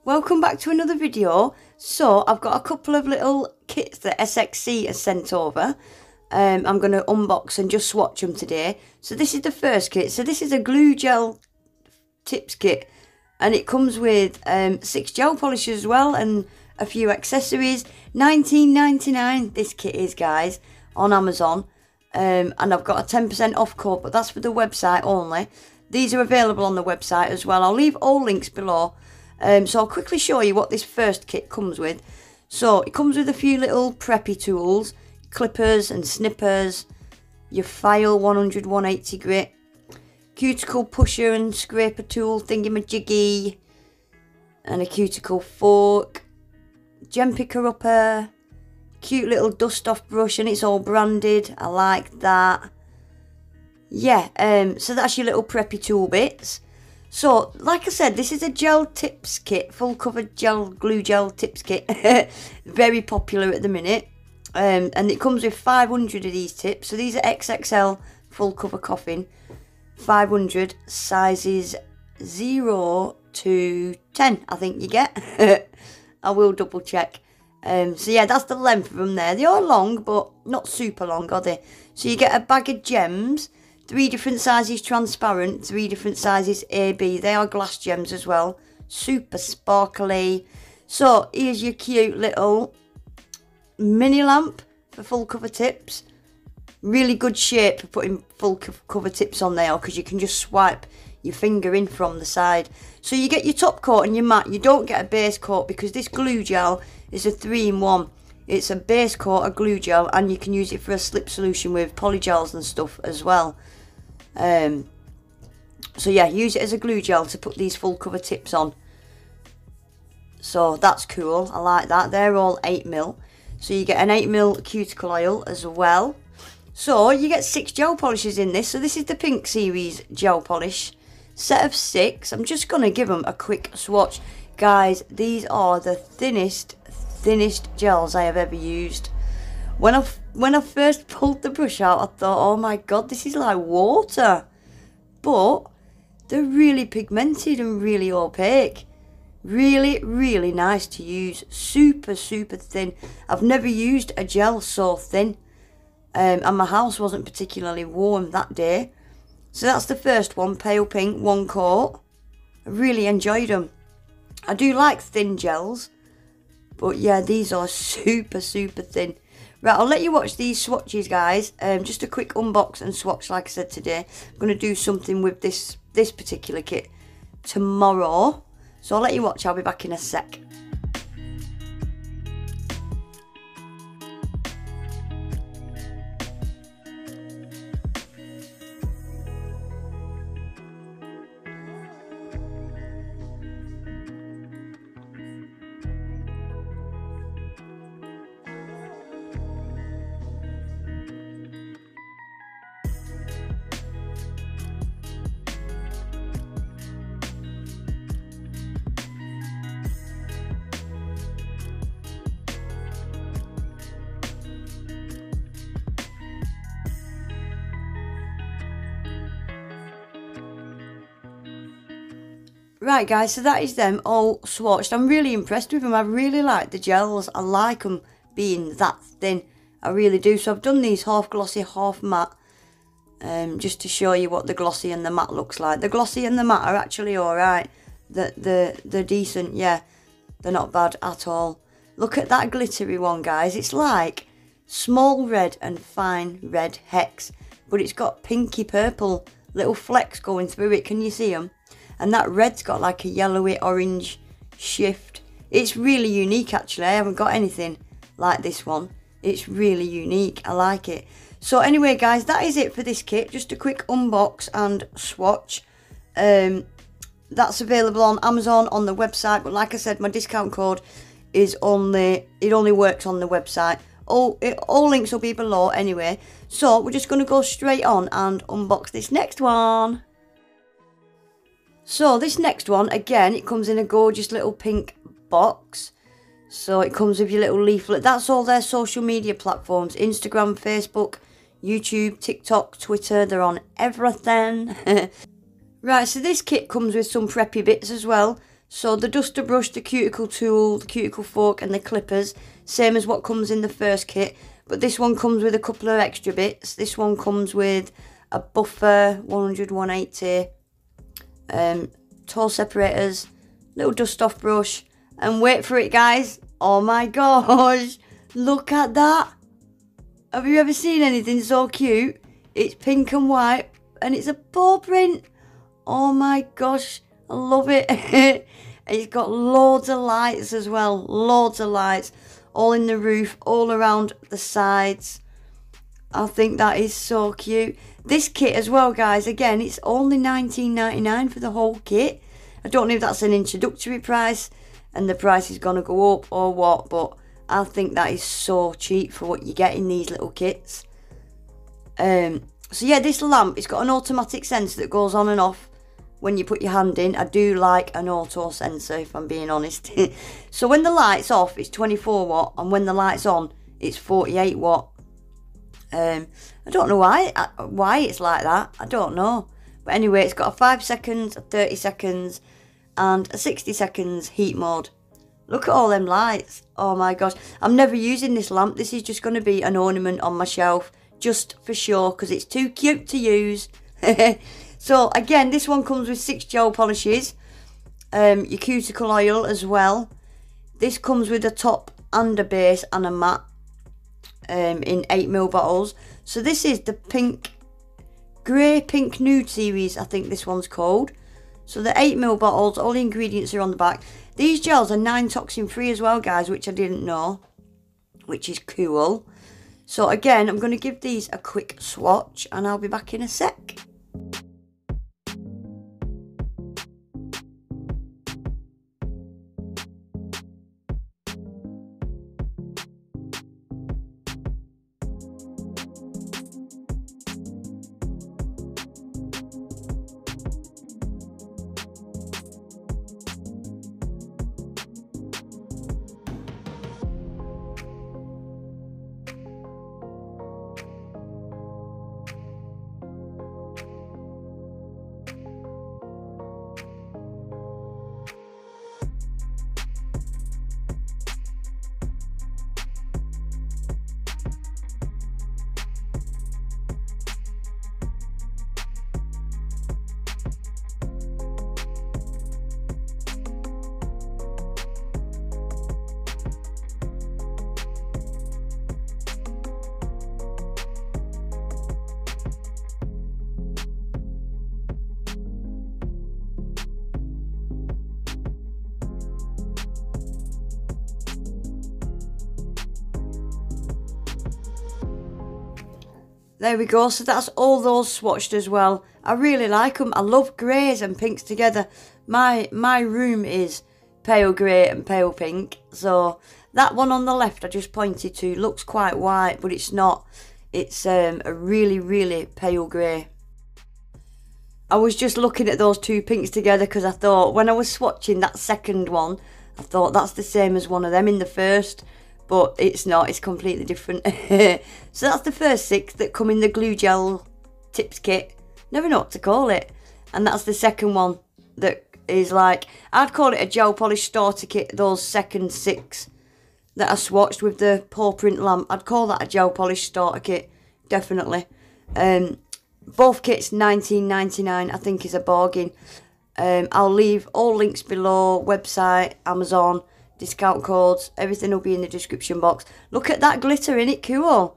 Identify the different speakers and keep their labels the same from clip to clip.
Speaker 1: Welcome back to another video. So I've got a couple of little kits that SXC has sent over. I'm going to unbox and just swatch them today. So this is the first kit. So this is a glue gel tips kit, and it comes with 6 gel polishes as well and a few accessories. $19.99 this kit is, guys, on Amazon. And I've got a 10% off code, but that's for the website only. These are available on the website as well. I'll leave all links below. So I'll quickly show you what this first kit comes with. So it comes with a few little preppy tools, clippers and snippers, your file 100, 180 grit, cuticle pusher and scraper tool thingy-majiggy, and a cuticle fork, gem picker upper, cute little dust off brush, and it's all branded. I like that. Yeah, so that's your little preppy tool bits. So, like I said, this is a gel tips kit, full cover glue gel tips kit. Very popular at the minute. And it comes with 500 of these tips. So these are XXL full cover coffin. 500 sizes 0 to 10, I think you get. I will double check. So yeah, that's the length of them there. They are long, but not super long, are they? So you get a bag of gems. 3 different sizes transparent, 3 different sizes AB. They are glass gems as well. Super sparkly. So here's your cute little mini lamp for full cover tips. Really good shape for putting full cover tips on there, because you can just swipe your finger in from the side. So you get your top coat and your mat. You don't get a base coat because this glue gel is a 3-in-1. It's a base coat, a glue gel, and you can use it for a slip solution with polygels and stuff as well. So yeah, use it as a glue gel to put these full cover tips on. So that's cool. I like that. They're all 8mm. So you get an 8mm cuticle oil as well. So you get 6 gel polishes in this. So this is the Pink Series gel polish. Set of 6. I'm just going to give them a quick swatch. Guys, these are the thinnest gels I have ever used. When I first pulled the brush out, I thought, oh my god, this is like water. But they're really pigmented and really opaque. Really, really nice to use. Super, super thin. I've never used a gel so thin. And my house wasn't particularly warm that day. So that's the first one, pale pink, 1 coat. I really enjoyed them. I do like thin gels. But yeah, these are super, super thin. Right, I'll let you watch these swatches, guys. Just a quick unbox and swatch, like I said today. I'm going to do something with this particular kit tomorrow. So I'll let you watch. I'll be back in a sec. Right, guys, so that is them all swatched. I'm really impressed with them. I really like the gels. I like them being that thin. I really do. So I've done these half glossy, half matte, just to show you what the glossy and the matte looks like. The glossy and the matte are actually alright. They're decent, yeah. They're not bad at all. Look at that glittery one, guys. It's like small red and fine red hex, but it's got pinky purple little flecks going through it. Can you see them? And that red's got like a yellowy orange shift. It's really unique, actually. I haven't got anything like this one. It's really unique. I like it. So anyway, guys, that is it for this kit. Just a quick unbox and swatch. That's available on Amazon, on the website. But like I said, my discount code is only works on the website. All links will be below anyway. So we're just going to go straight on and unbox this next one. So this next one, again, it comes in a gorgeous little pink box. So it comes with your little leaflet. That's all their social media platforms. Instagram, Facebook, YouTube, TikTok, Twitter. They're on everything. Right, so this kit comes with some preppy bits as well. So the duster brush, the cuticle tool, the cuticle fork and the clippers, same as what comes in the first kit. But this one comes with a couple of extra bits. This one comes with a buffer, 100, 180, tool separators, little dust off brush, and wait for it guys, oh my gosh, look at that. Have you ever seen anything so cute? It's pink and white and it's a paw print. Oh my gosh, I love it. It's got loads of lights as well, loads of lights, all in the roof, all around the sides. I think that is so cute. This kit as well guys, again, it's only $19.99 for the whole kit. I don't know if that's an introductory price and the price is going to go up or what, but I think that is so cheap for what you get in these little kits. So yeah, this lamp, it's got an automatic sensor that goes on and off when you put your hand in. I do like an auto sensor if I'm being honest. So when the light's off, it's 24 watt, and when the light's on, it's 48 watt. I don't know why it's like that. I don't know. But anyway, it's got a 5 seconds, a 30 seconds, and a 60 seconds heat mode. Look at all them lights. Oh my gosh. I'm never using this lamp. This is just going to be an ornament on my shelf, just for sure, because it's too cute to use. So again, this one comes with 6 gel polishes, your cuticle oil as well. This comes with a top and a base and a matte in 8ml bottles. So this is the grey pink nude series, I think this one's called. So the 8ml bottles, all the ingredients are on the back. These gels are 9 toxin free as well guys, which I didn't know, which is cool. So again, I'm going to give these a quick swatch and I'll be back in a sec. There we go, so that's all those swatched as well. I really like them. I love greys and pinks together. My room is pale grey and pale pink. So that one on the left I just pointed to looks quite white, but it's not. It's a really, really pale grey. I was just looking at those two pinks together because I thought, when I was swatching that second one, I thought that's the same as one of them in the first. But it's not, it's completely different. So that's the first 6 that come in the glue gel tips kit. Never know what to call it. And that's the second one that is like, I'd call it a gel polish starter kit. Those second 6 that I swatched with the paw print lamp, I'd call that a gel polish starter kit. Definitely. Both kits $19.99 I think is a bargain. I'll leave all links below, website, Amazon, discount codes, everything will be in the description box. Look at that glitter, in it cool?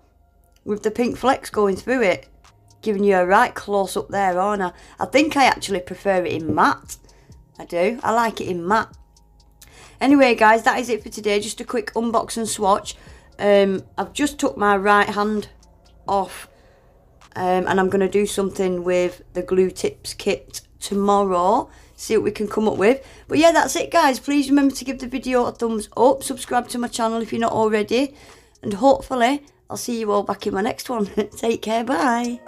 Speaker 1: With the pink flecks going through it. Giving you a right close up there, aren't I? I think I actually prefer it in matte. I do. I like it in matte. Anyway guys, that is it for today. Just a quick unbox and swatch. I've just took my right hand off. And I'm going to do something with the glue tips kit tomorrow. See what we can come up with. But yeah, that's it guys. Please remember to give the video a thumbs up. Subscribe to my channel if you're not already. And hopefully I'll see you all back in my next one. Take care. Bye.